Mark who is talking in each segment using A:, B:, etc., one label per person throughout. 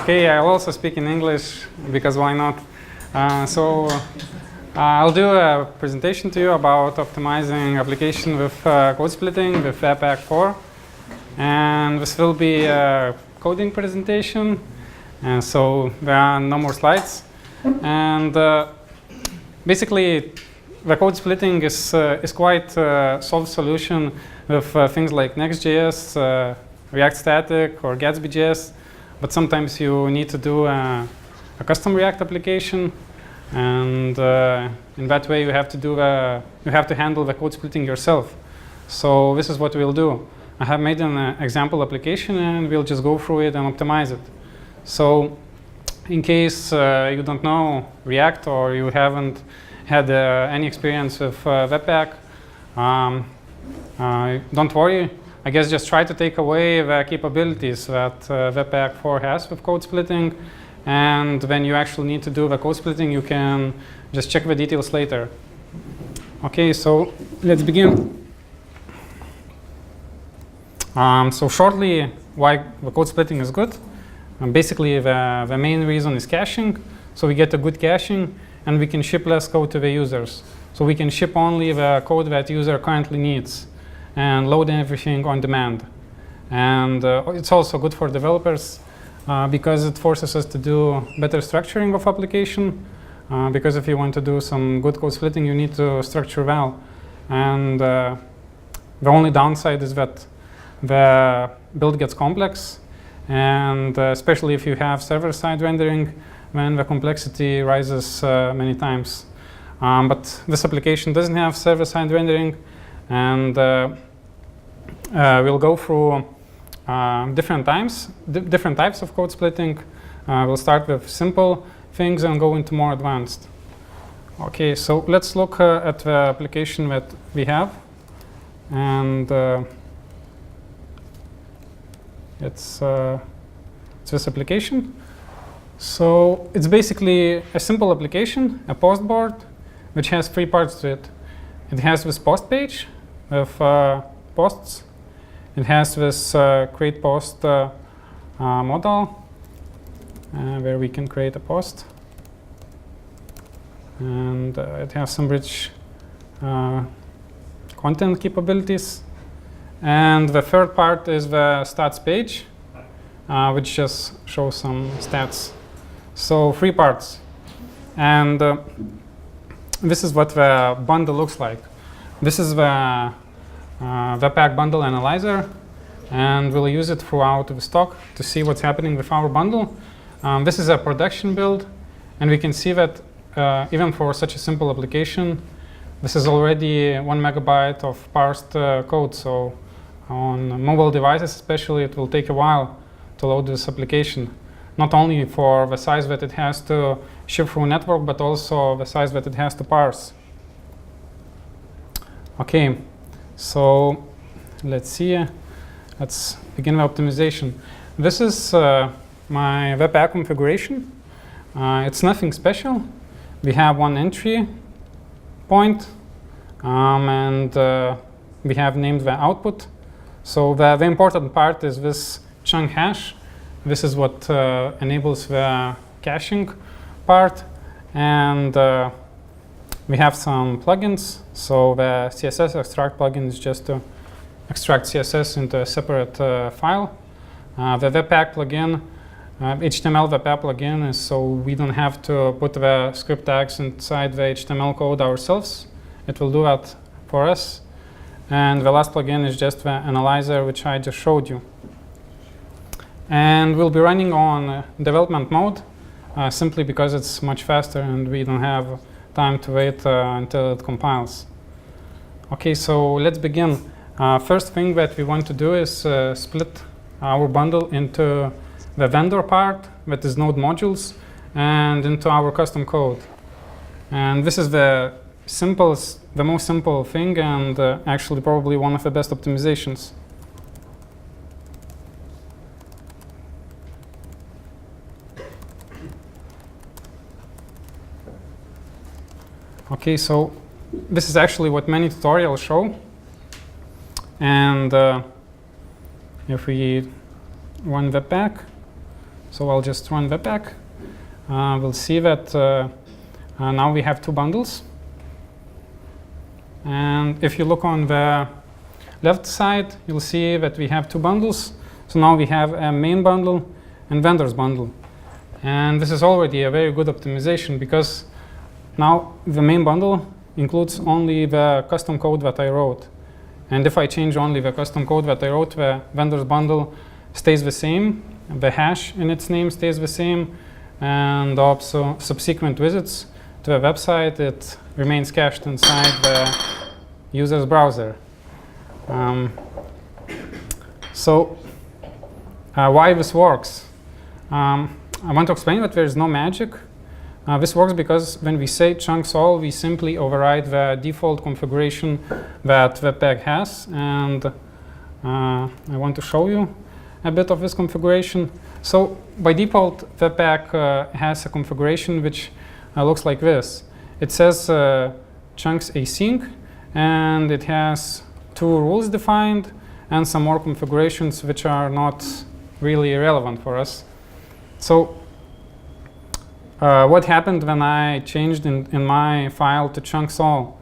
A: Okay, I'll also speak in English because why not? I'll do a presentation to you about optimizing application with code splitting with webpack 4. And this will be a coding presentation. And so there are no more slides. And basically, the code splitting is quite a solved solution with things like Next.js, React Static, or Gatsby.js. But sometimes you need to do a custom React application, and in that way you have to handle the code splitting yourself. So this is what we'll do. I have made an example application, and we'll just go through it and optimize it. So in case you don't know React or you haven't had any experience with Webpack, don't worry. I guess just try to take away the capabilities that Webpack 4 has with code splitting. And when you actually need to do the code splitting, you can just check the details later. OK, so let's begin. So shortly, why the code splitting is good. Basically, the main reason is caching. So we get a good caching, and we can ship less code to the users. So we can ship only the code that user currently needs and load everything on demand. And it's also good for developers because it forces us to do better structuring of application. Because if you want to do some good code splitting, you need to structure well. And the only downside is that the build gets complex. And especially if you have server-side rendering, then the complexity rises many times. But this application doesn't have server-side rendering. And we'll go through different types of code splitting. We'll start with simple things and go into more advanced. OK, so let's look at the application that we have. And it's this application. So it's basically a simple application, a post board, which has 3 parts to it. It has this post page with posts. It has this create post model where we can create a post. And it has some rich content capabilities. And the third part is the stats page, which just shows some stats. So 3 parts. And this is what the bundle looks like. This is the Webpack bundle analyzer, and we'll use it throughout the stock to see what's happening with our bundle. This is a production build, and we can see that even for such a simple application, this is already 1 megabyte of parsed code. So on mobile devices especially, it will take a while to load this application, not only for the size that it has to ship through network, but also the size that it has to parse. OK, so let's see. Let's begin the optimization. This is my Webpack configuration. It's nothing special. We have one entry point, and we have named the output. So the important part is this chunk hash. This is what enables the caching part. And we have some plugins. So the CSS extract plugin is just to extract CSS into a separate file. The Webpack plugin, HTML Webpack plugin, is so we don't have to put the script tags inside the HTML code ourselves. It will do that for us. And the last plugin is just the analyzer, which I just showed you. And we'll be running on development mode, simply because it's much faster and we don't have time to wait until it compiles. OK, so let's begin. First thing that we want to do is split our bundle into the vendor part, that is node modules, and into our custom code. And this is the most simple thing, and actually probably one of the best optimizations. OK, so this is actually what many tutorials show. And if we run Webpack, So I'll just run webpack. We'll see that now we have 2 bundles. And if you look on the left side, you'll see that we have 2 bundles. So now we have a main bundle and vendors bundle. And this is already a very good optimization, because now the main bundle includes only the custom code that I wrote. And if I change only the custom code that I wrote, the vendors bundle stays the same. The hash in its name stays the same. And also subsequent visits to the website, it remains cached inside the user's browser. So why this works? I want to explain that there is no magic. This works because when we say chunks all, we simply override the default configuration that Webpack has. And I want to show you a bit of this configuration. So by default, Webpack has a configuration which looks like this. It says chunks async, and it has 2 rules defined and some more configurations which are not really relevant for us. So what happened when I changed in my file to chunks all?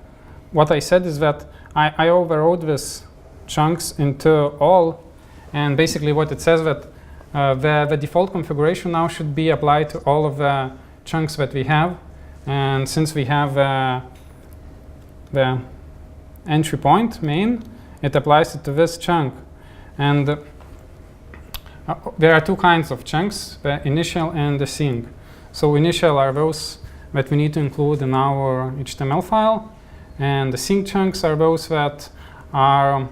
A: What I said is that I overrode this chunks into all, and basically what it says that the default configuration now should be applied to all of the chunks that we have. And since we have the entry point main, it applies it to this chunk. And there are 2 kinds of chunks, the initial and the async. So initial are those that we need to include in our HTML file, and the async chunks are those that are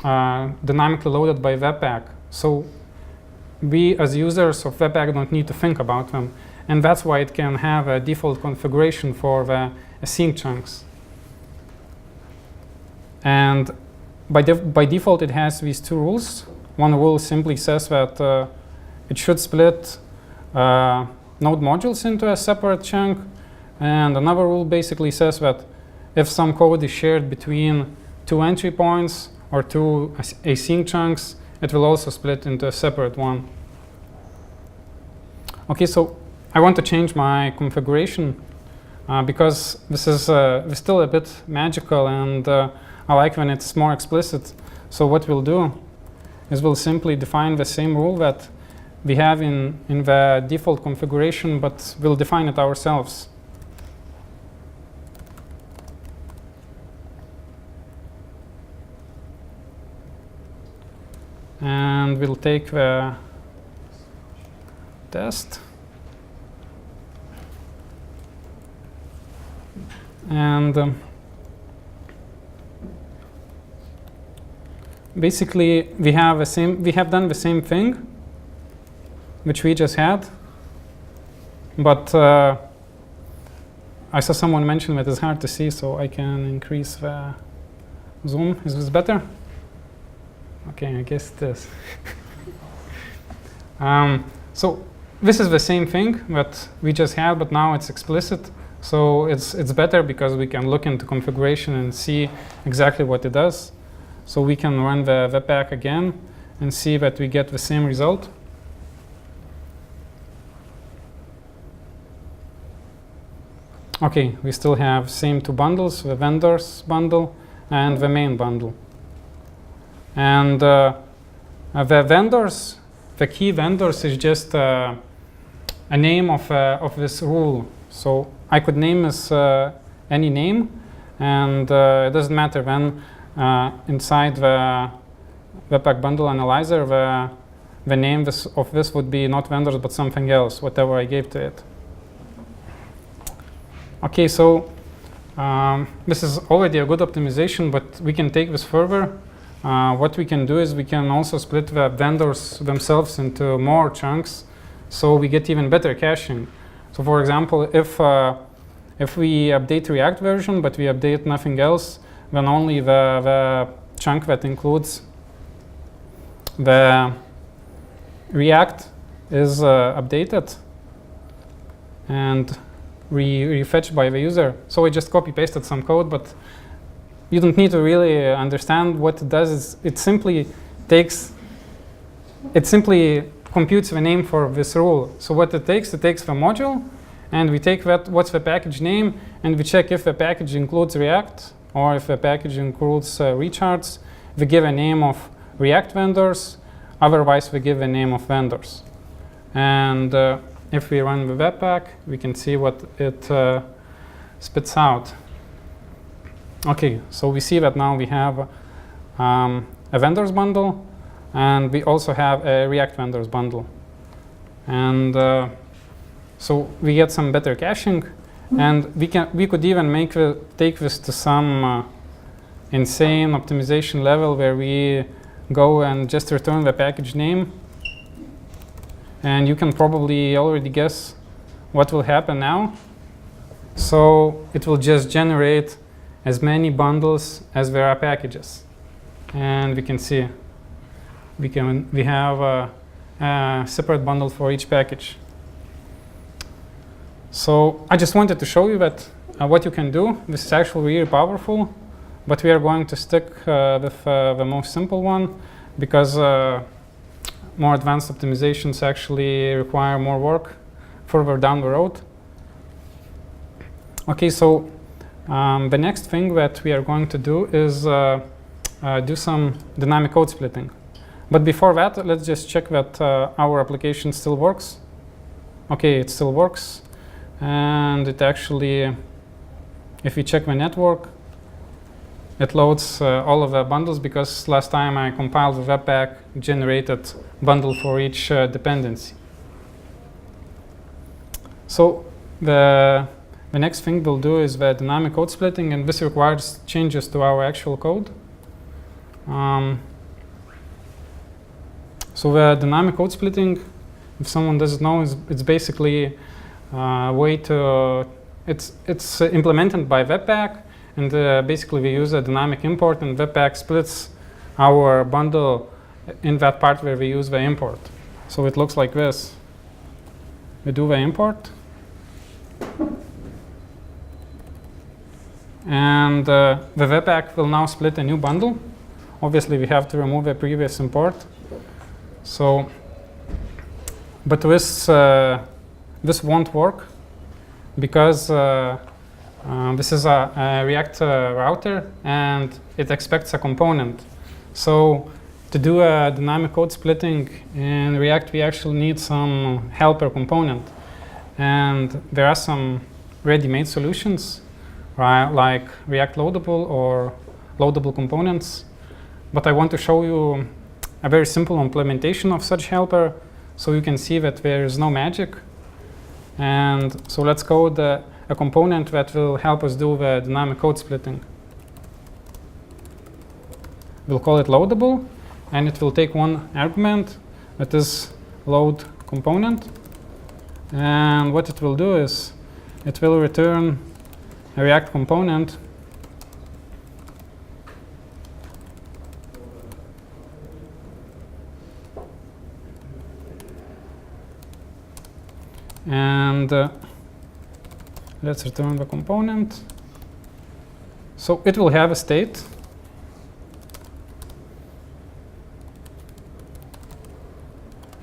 A: dynamically loaded by Webpack. So we as users of Webpack don't need to think about them. And that's why it can have a default configuration for the async chunks. And by default, it has these 2 rules. One rule simply says that it should split node modules into a separate chunk. And another rule basically says that if some code is shared between 2 entry points or 2 async chunks, it will also split into a separate one. Okay, so I want to change my configuration because this is still a bit magical, and I like when it's more explicit. So what we'll do is we'll simply define the same rule that we have in the default configuration, but we'll define it ourselves. And we'll take the test. And basically, we have done the same thing, which we just had. But I saw someone mention that it's hard to see, so I can increase the zoom. Is this better? Okay, I guess it is. So this is the same thing that we just had, but now it's explicit. So it's better because we can look into configuration and see exactly what it does. So we can run the webpack again and see that we get the same result. Okay, we still have same 2 bundles, the vendors bundle and the main bundle. And the vendors, the key vendors is just a name of this rule. So I could name this any name, and it doesn't matter when inside the Webpack bundle analyzer the name of this would be not vendors but something else, whatever I gave to it. Okay, so this is already a good optimization, but we can take this further. What we can do is we can also split the vendors themselves into more chunks, so we get even better caching. So for example, if we update React version, but we update nothing else, then only the chunk that includes the React is updated and refetched by the user. So I just copy-pasted some code, but you don't need to really understand what it does. It simply computes the name for this rule. So what it takes the module, and we take what's the package name, and we check if the package includes React or if the package includes recharts. We give a name of React vendors, otherwise we give a name of vendors. And if we run the webpack, we can see what it spits out. Okay, so we see that now we have a vendors bundle, and we also have a React vendors bundle. And so we get some better caching, and we could even take this to some insane optimization level where we go and just return the package name. And you can probably already guess what will happen now. So it will just generate as many bundles as there are packages. And we can see we have a separate bundle for each package. So I just wanted to show you that what you can do. This is actually really powerful, but we are going to stick with the most simple one, because more advanced optimizations actually require more work further down the road. Okay, so the next thing that we are going to do is do some dynamic code splitting. But before that, let's just check that our application still works. Okay, it still works. And it actually, if we check the network, it loads all of the bundles, because last time I compiled the webpack, generated bundle for each dependency. So the next thing we'll do is the dynamic code splitting, and this requires changes to our actual code. So the dynamic code splitting, if someone doesn't know, it's basically a way to, it's implemented by webpack, and basically we use a dynamic import, and webpack splits our bundle in that part where we use the import. So it looks like this. We do the import, and the webpack will now split a new bundle. Obviously we have to remove the previous import. So, but this won't work, because this is a React router, and it expects a component. So to do a dynamic code splitting in React, we actually need some helper component. And there are some ready-made solutions, right, like React loadable or loadable components. But I want to show you a very simple implementation of such helper, so you can see that there is no magic. And so let's code a component that will help us do the dynamic code splitting. We'll call it loadable, and it will take one argument, that is load component. And what it will do is it will return a React component and let's return the component. So it will have a state.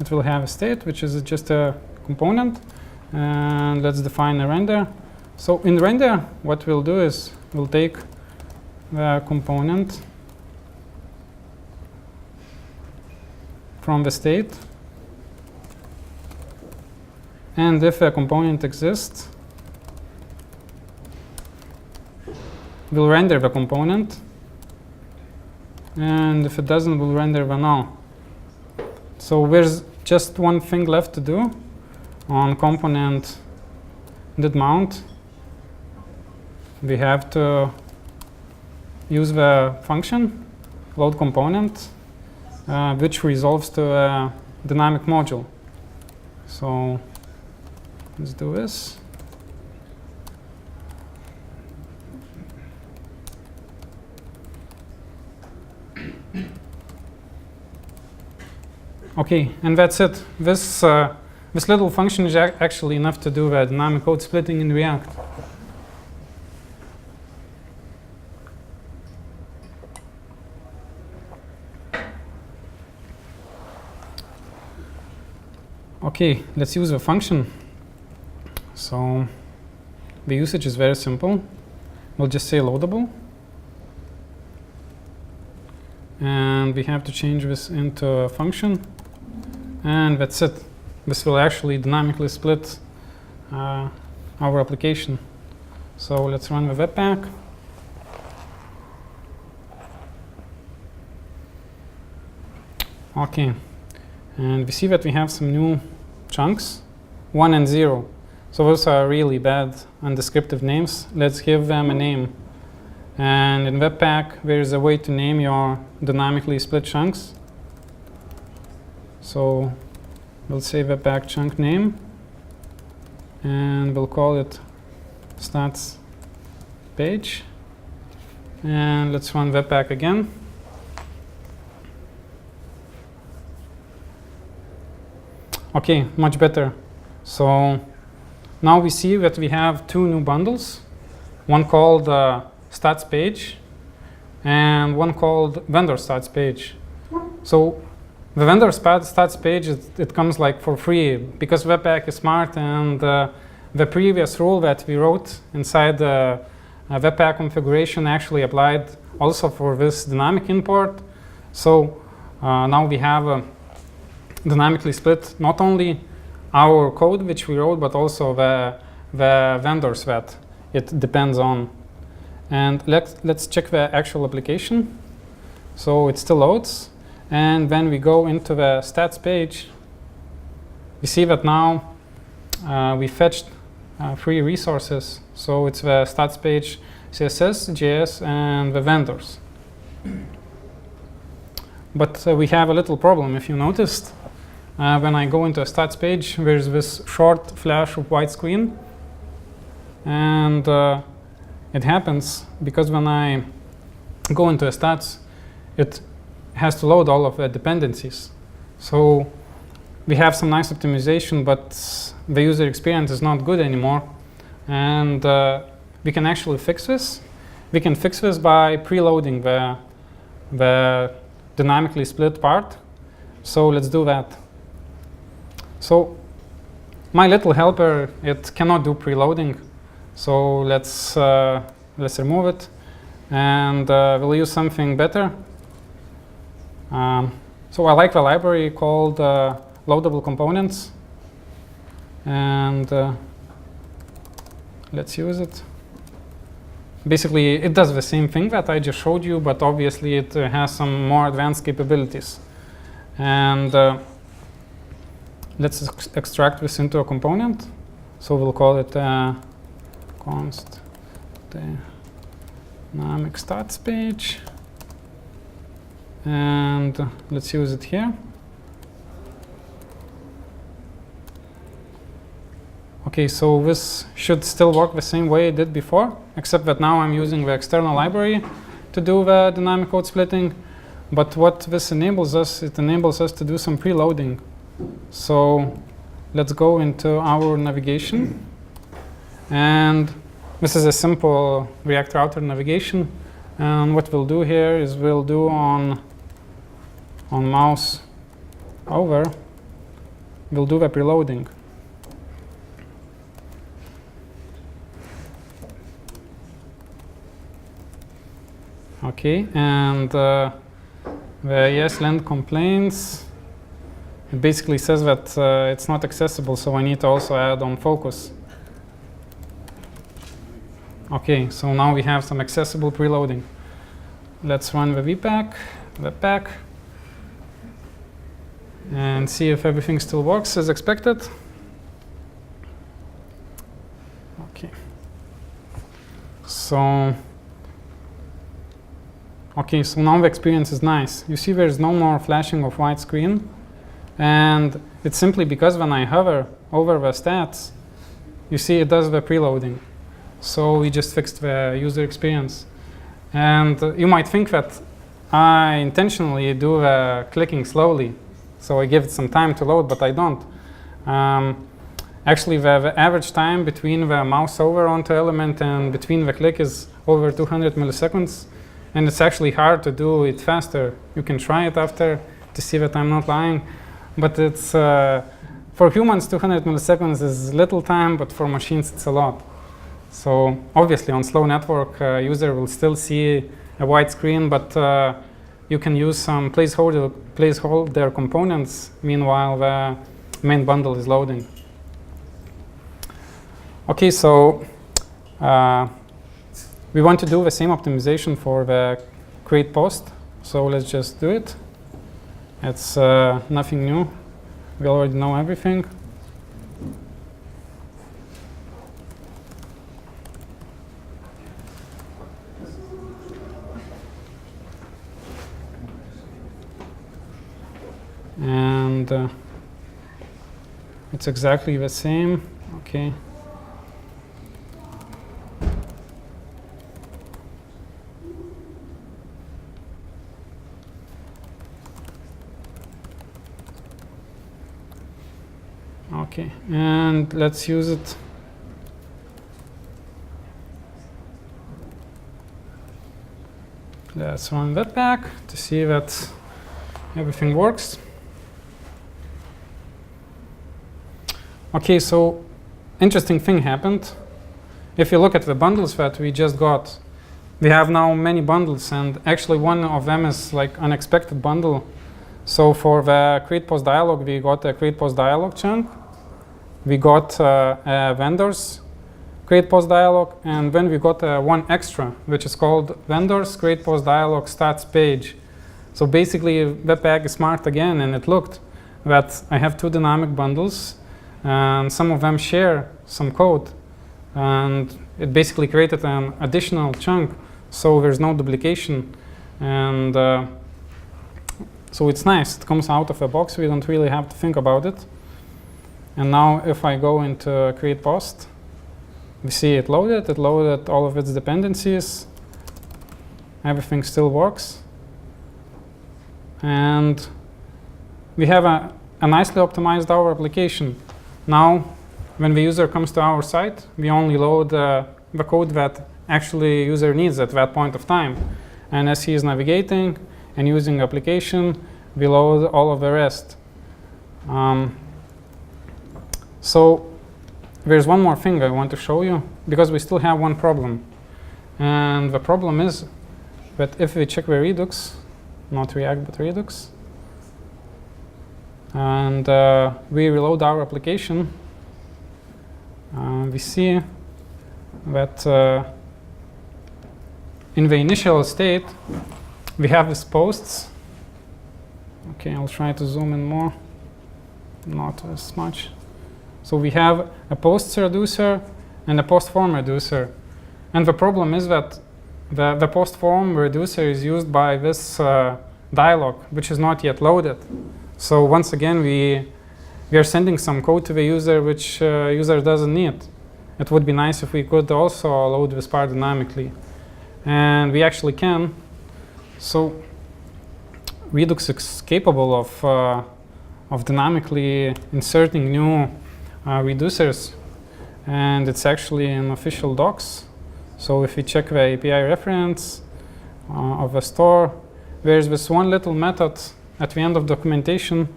A: It will have a state, which is just a component. And let's define a render. So in render, what we'll do is we'll take the component from the state. And if a component exists, we'll render the component. And if it doesn't, we'll render the null. So there's just one thing left to do on component did mount. We have to use the function load component, which resolves to a dynamic module. So let's do this. Okay, and that's it. This little function is actually enough to do the dynamic code splitting in React. Okay, let's use a function. So the usage is very simple. We'll just say loadable. And we have to change this into a function. And that's it. This will actually dynamically split our application. So let's run the webpack. Okay, and we see that we have some new chunks, 1 and 0. So those are really bad and descriptive names. Let's give them a name. And in webpack, there is a way to name your dynamically split chunks. So we'll say webpack chunk name, and we'll call it stats page. And let's run webpack again. Okay, much better. So now we see that we have two new bundles, one called stats page and one called vendor stats page. So the vendor stats page, it comes like for free because webpack is smart, and the previous rule that we wrote inside the webpack configuration actually applied also for this dynamic import. So now we have a dynamically split not only our code which we wrote, but also the vendors that it depends on. And let's check the actual application. So it still loads, and when we go into the stats page, we see that now we fetched 3 resources. So it's the stats page, CSS, JS, and the vendors. But we have a little problem. If you noticed, when I go into a stats page, there's this short flash of white screen. And it happens because when I go into a stats, it has to load all of the dependencies. So we have some nice optimization, but the user experience is not good anymore. And we can actually fix this. We can fix this by preloading the dynamically split part. So let's do that. So my little helper, it cannot do preloading. So let's remove it, and we'll use something better. So I like the library called loadable components, and let's use it. Basically, it does the same thing that I just showed you, but obviously it has some more advanced capabilities. And let's extract this into a component. So we'll call it const dynamic stats page, and let's use it here. Okay, so this should still work the same way it did before, except that now I'm using the external library to do the dynamic code splitting. But what this enables us, it enables us to do some preloading. So let's go into our navigation, and this is a simple React router navigation. And what we'll do here is we'll do on mouse over, we'll do the preloading. Okay, and the ESLint complaints, it basically says that it's not accessible, so I need to also add on focus. Okay, so now we have some accessible preloading. Let's run the webpack, and see if everything still works as expected. Okay. So now the experience is nice. You see there's no more flashing of white screen, and it's simply because when I hover over the stats, you see it does the preloading. So we just fixed the user experience. And you might think that I intentionally do the clicking slowly, so I give it some time to load, but I don't. Actually, the average time between the mouse over onto element and between the click is over 200 milliseconds. And it's actually hard to do it faster. You can try it after to see that I'm not lying, but it's for humans, 200 milliseconds is little time, but for machines, it's a lot. So obviously, on slow network, user will still see a white screen, but you can use some placeholder components. Meanwhile, the main bundle is loading. Okay, so we want to do the same optimization for the create post. So let's just do it. It's nothing new. We already know everything. And it's exactly the same. Okay. Okay, and let's use it. Let's run webpack to see that everything works. Okay, so interesting thing happened. If you look at the bundles that we just got, we have now many bundles, and actually one of them is like unexpected bundle. So for the create post dialog, we got a create post dialog chunk. We got a vendors create post dialog, and then we got one extra, which is called vendors create post dialog stats page. So basically, webpack is smart again, and it looked that I have two dynamic bundles, and some of them share some code, and it basically created an additional chunk, so there's no duplication, and so it's nice. It comes out of the box. We don't really have to think about it. And now if I go into create post, we see it loaded. It loaded all of its dependencies. Everything still works. And we have a nicely optimized our application. Now, when the user comes to our site, we only load the code that actually user needs at that point of time. And as he is navigating and using the application, we load all of the rest. So there's one more thing I want to show you, because we still have one problem. And the problem is that if we check the Redux, not React, but Redux, and we reload our application, we see that in the initial state, we have these posts. Okay, I'll try to zoom in more, not as much. So we have a posts reducer and a post form reducer. And the problem is that the post form reducer is used by this dialog, which is not yet loaded. So once again, we are sending some code to the user which user doesn't need. It would be nice if we could also load this part dynamically. And we actually can. So Redux is capable of dynamically inserting new reducers, and it's actually in official docs. So if we check the API reference of the store, there's this one little method at the end of documentation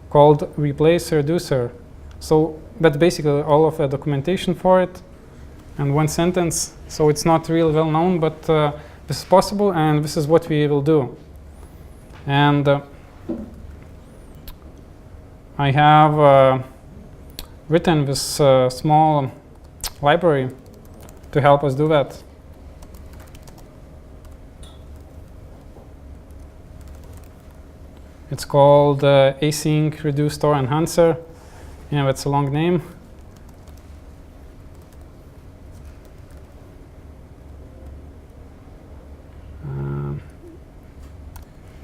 A: called replace reducer. So that's basically all of the documentation for it, and one sentence. So it's not really well known, but this is possible, and this is what we will do. And I have written this small library to help us do that. It's called async reduce store enhancer. Yeah, that's a long name.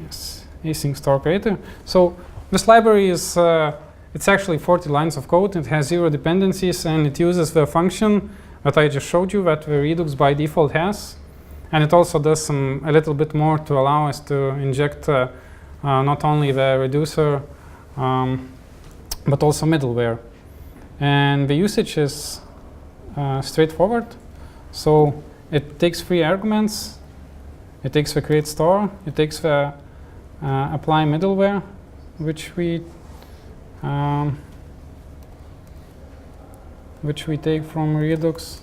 A: Yes, async store creator. So this library is it's actually 40 lines of code. It has 0 dependencies, and it uses the function that I just showed you that the Redux by default has. And it also does a little bit more to allow us to inject not only the reducer, but also middleware. And the usage is straightforward. So it takes 3 arguments. It takes the create store. It takes the apply middleware, which we which we take from redux.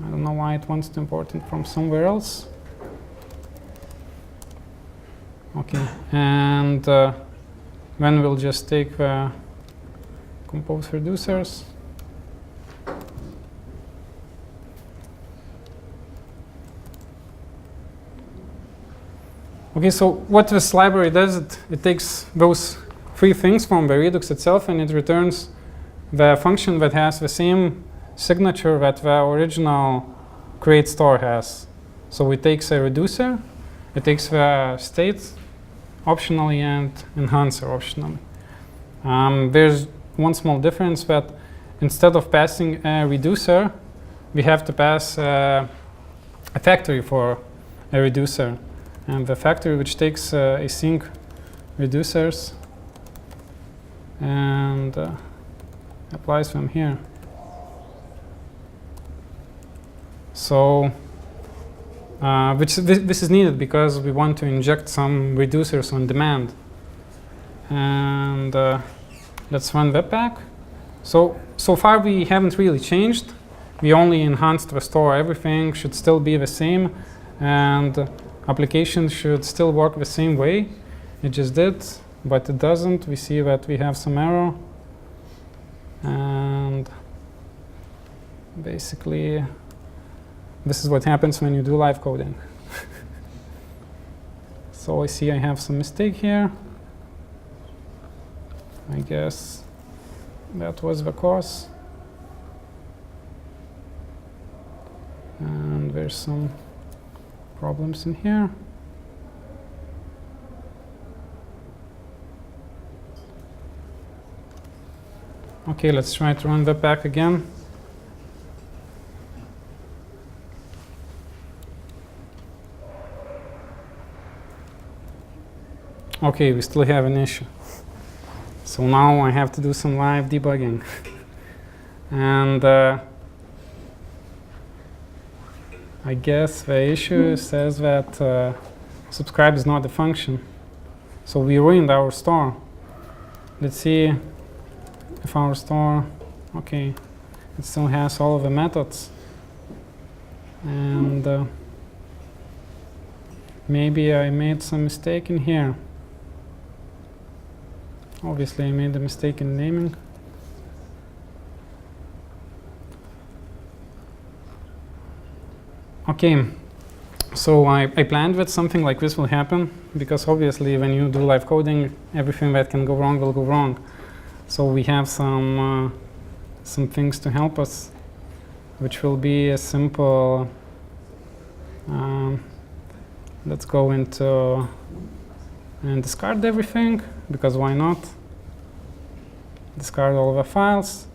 A: I don't know why it wants to import it from somewhere else. Okay, and then we'll just take the compose reducers. Okay, so what this library does, it takes those three things from the redux itself and it returns the function that has the same signature that the original create store has. So it takes a reducer, it takes the state optionally and enhancer optionally. There's one small difference that instead of passing a reducer, we have to pass a factory for a reducer. And the factory which takes async reducers and applies them here. So this is needed because we want to inject some reducers on demand. And let's run webpack. So far we haven't really changed. We only enhanced the store. Everything should still be the same, and application should still work the same way. It just did, but it doesn't. We see that we have some error, and basically this is what happens when you do live coding. So I see I have some mistake here. I guess that was the cause. And there's some problems in here. Okay, let's try to run webpack again. Okay, we still have an issue. So now I have to do some live debugging. And I guess the issue says that subscribe is not a function. So we ruined our store. Let's see if our store, okay, it still has all of the methods. And maybe I made some mistake in here. Obviously I made a mistake in naming. Okay, so I planned that something like this will happen, because obviously when you do live coding, everything that can go wrong will go wrong. So we have some things to help us, which will be a simple, let's go into and discard everything, because why not? Discard all of the files,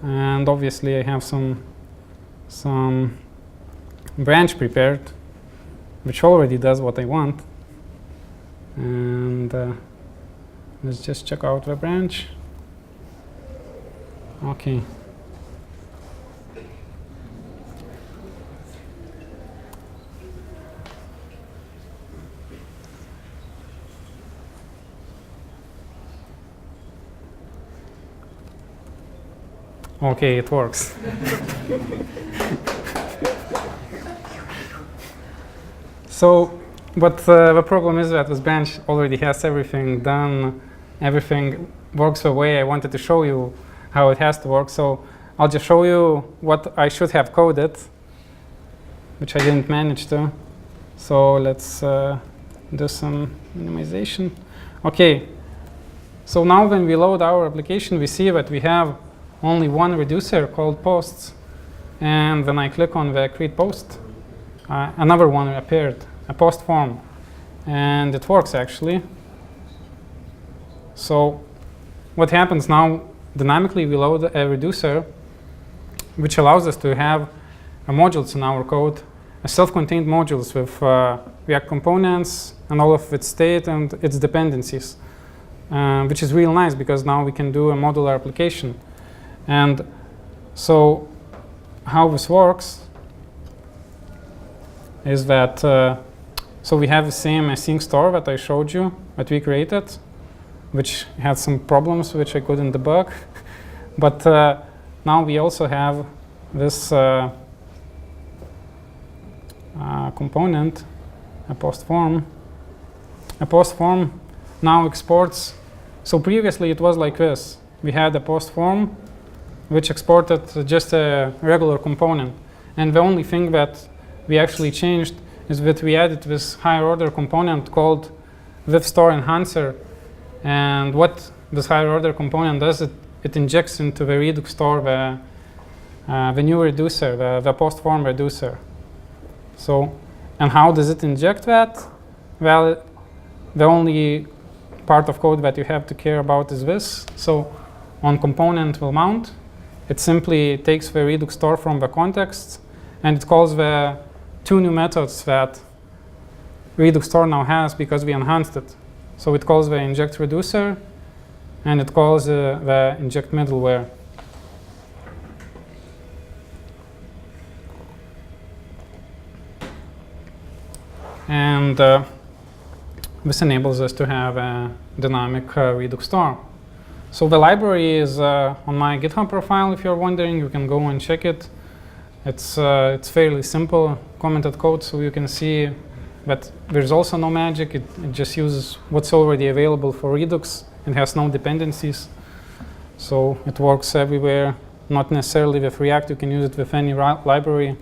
A: and obviously I have some branch prepared, which already does what I want. And let's just check out the branch. Okay. Okay, it works. So, but the problem is that this branch already has everything done. Everything works the way I wanted to show you how it has to work. So I'll just show you what I should have coded, which I didn't manage to. So let's do some minimization. Okay, so now when we load our application, we see that we have only one reducer called posts. And when I click on the create post, another one appeared, a post form. And it works actually. So what happens now, dynamically we load a reducer, which allows us to have modules in our code, self-contained modules with React components and all of its state and its dependencies, which is real nice because now we can do a modular application. And so how this works is that so we have the same async store that I showed you, that we created. which had some problems which I couldn't debug. But now we also have this component, a post form. A post form now exports. So previously it was like this. We had a post form which exported just a regular component. And the only thing that we actually changed is that we added this higher order component called WebStore enhancer. And what this higher order component does, it injects into the Redux store the new reducer, the post form reducer. So, and how does it inject that? Well, the only part of code that you have to care about is this. So on component will mount, it simply takes the Redux store from the context, and it calls the two new methods that Redux store now has because we enhanced it. So it calls the inject reducer, and it calls the inject middleware. And this enables us to have a dynamic Redux store. So the library is on my GitHub profile. If you're wondering, you can go and check it. It's fairly simple commented code, so you can see that there's also no magic. It just uses what's already available for Redux and has no dependencies. So it works everywhere, not necessarily with React. You can use it with any library.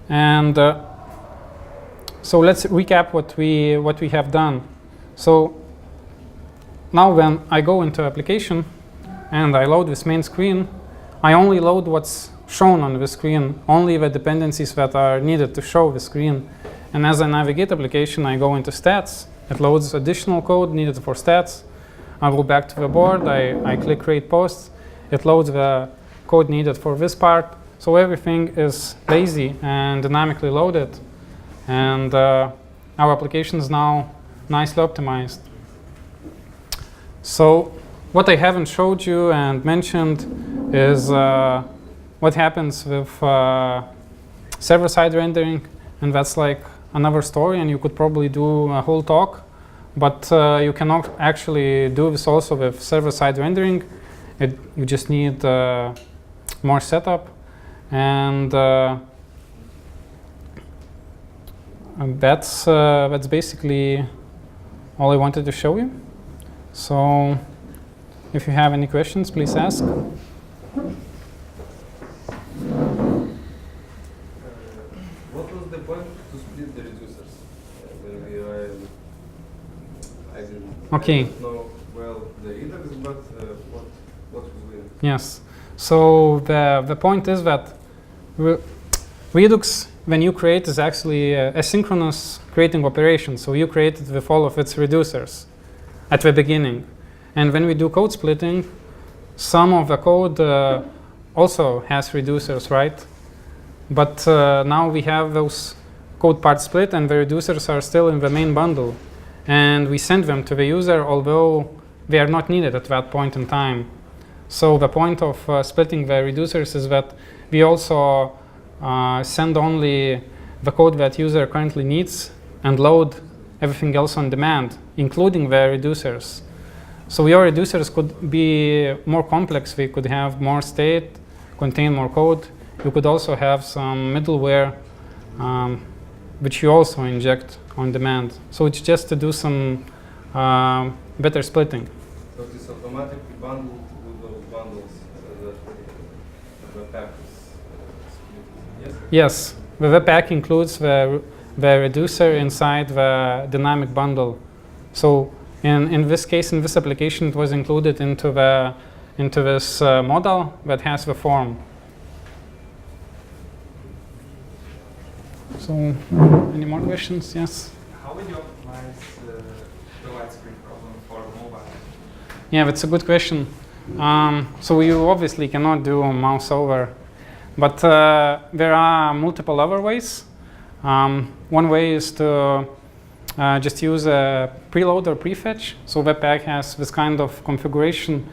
A: And so let's recap what we have done. So now when I go into application and I load this main screen, I only load what's shown on the screen, only the dependencies that are needed to show the screen. And as I navigate application, I go into stats. It loads additional code needed for stats. I go back to the board. I click create post. It loads the code needed for this part. So everything is lazy and dynamically loaded. And our application is now nicely optimized. So what I haven't showed you and mentioned is what happens with server-side rendering. And that's like another story, and you could probably do a whole talk. But you cannot actually do this also with server-side rendering. You just need more setup. And that's basically all I wanted to show you. So if you have any questions, please ask.
B: What was the point to split the reducers? When we are, I don't know well the redux, but what was with it?
A: Yes. So the point is that Redux, when you create, is actually a asynchronous creating operation. So you create it with all of its reducers at the beginning. And when we do code splitting, some of the code also has reducers, right? But now we have those code parts split, and the reducers are still in the main bundle. And we send them to the user, although they are not needed at that point in time. So the point of splitting the reducers is that we also send only the code that user currently needs and load everything else on demand, including the reducers. So your reducers could be more complex. We could have more state, contain more code. You could also have some middleware, which you also inject on demand. So it's just to do some better splitting.
B: So this automatically bundled with those bundles that the webpack is split. Yes?
A: Yes, the webpack includes the reducer inside the dynamic bundle. So in this case, in this application, it was included into this model that has the form. So, any more questions? Yes?
C: How would you optimize the widescreen problem for mobile?
A: Yeah, that's a good question. So you obviously cannot do a mouse over, but there are multiple other ways. One way is to just use a preload or prefetch. So Webpack has this kind of configuration.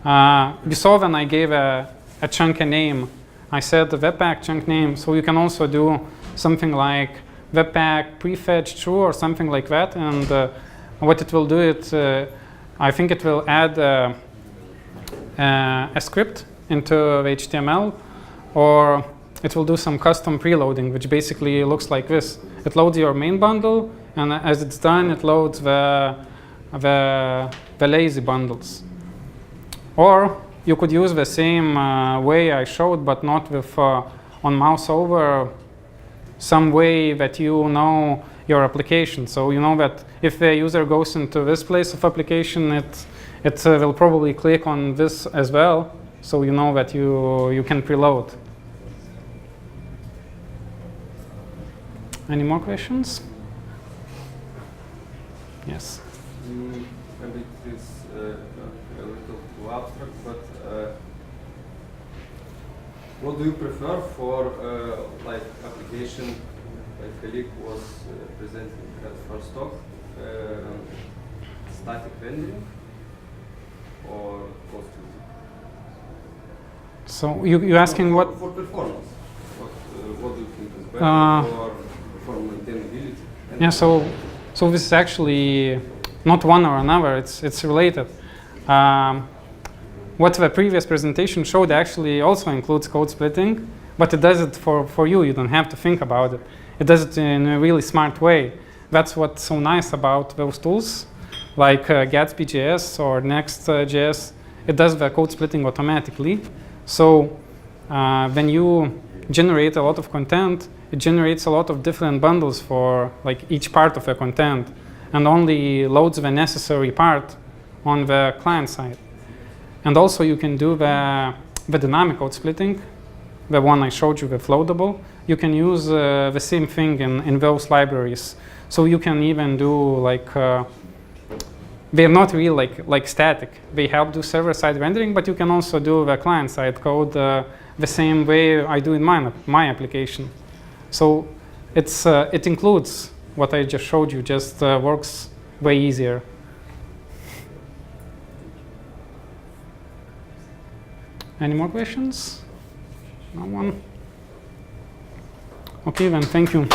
A: You saw when I gave a chunk a name. I said the Webpack chunk name. So you can also do something like Webpack prefetch true or something like that. And what it will do, I think it will add a script into the HTML, or it will do some custom preloading, which basically looks like this. It loads your main bundle, and as it's done, it loads the lazy bundles. Or you could use the same way I showed, but not with on mouse over, some way that you know your application. So you know that if the user goes into this place of application, it will probably click on this as well. So you know that you can preload. Any more questions? Yes.
B: Maybe it is a little too abstract, but what do you prefer for like application? My colleague was presenting at first talk, static rendering or code splitting?
A: So you're asking what?
B: For performance, what do you think is better for maintainability?
A: Yeah, so this is actually not one or another, it's related. What the previous presentation showed actually also includes code splitting, but it does it for you. You don't have to think about it. It does it in a really smart way. That's what's so nice about those tools, like Gatsby.js or Next.js. It does the code splitting automatically. So when you generate a lot of content, it generates a lot of different bundles for like each part of the content, and only loads the necessary part on the client side. And also you can do the dynamic code splitting, the one I showed you, the floatable. You can use the same thing in those libraries. So you can even do like, they're not really like static. They help do server-side rendering, but you can also do the client-side code the same way I do in my application. So it includes what I just showed you, just works way easier. Any more questions? No one? Okay, then thank you.